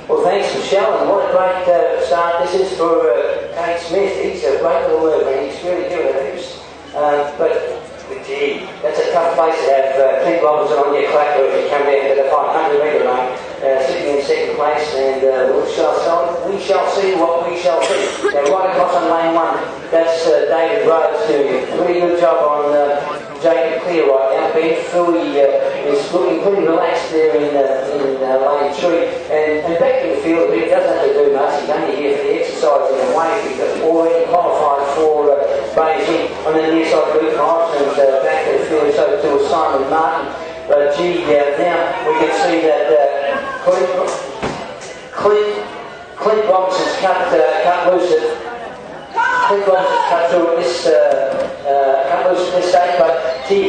Well, thanks, Michelle, and what a great start this is for Kate Smith. He's a great little mover, and he's really doing it heaps. But gee, that's a tough place to have Clint Robinson on your clacker if you come down to the 500 metre lane, sitting in second place, and we shall see what we shall see. Now, right across on lane 1, that's David Rhodes doing a pretty good job on Jacob Clear right now. Ben Philly is looking pretty relaxed there in lane 3. And back in the field, he doesn't have to do much. He's only here for the exercise in a way. He's already qualified for Beijing. On the near side, Luke Morrison's back in the field, so to Simon Martin. But gee, now we can see that Clint Robinson's cut loose at Clint Robinson's cut through at this cut loose at this stage, but gee,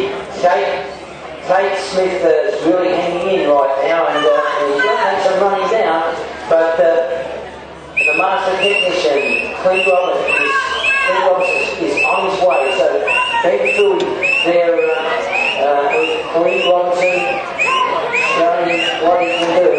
Kate Smith is really hanging in right now, and he's going to take some running down, but the master technician, Clint Robinson is on his way, so Ben Philly there with Clint Robinson showing what he can do.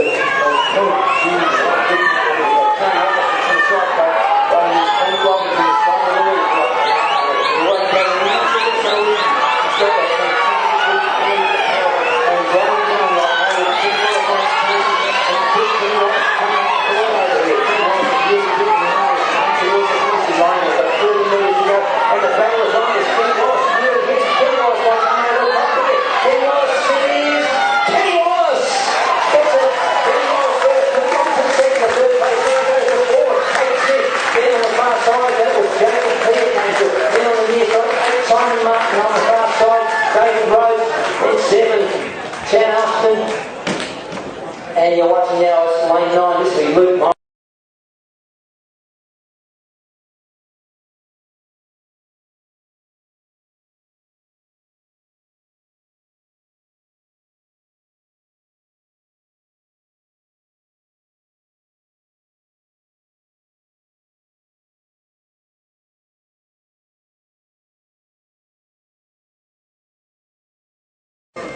Simon Martin on the far side, David Rhodes in 7, Chan Austin, and you're watching now lane 9, this will be Luke Morrison.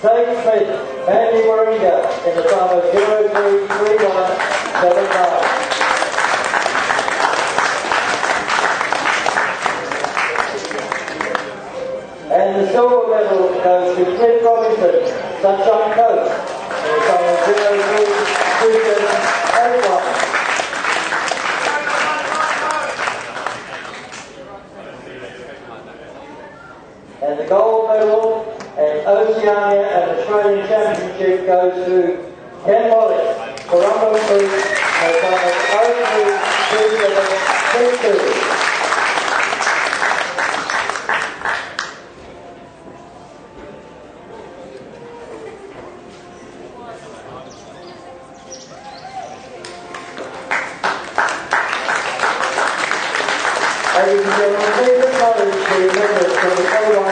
Kate Smith, Andy Warringah in the time of 0.33175. And the silver medal goes to Clint Robinson, Sunshine Coast, in the time of 0.32781. And the gold medal and Oceania and Australian Championship goes to Ken Wallace, Corumba Creek, at time of 0.32732. Ladies and gentlemen, please acknowledge the members from the 21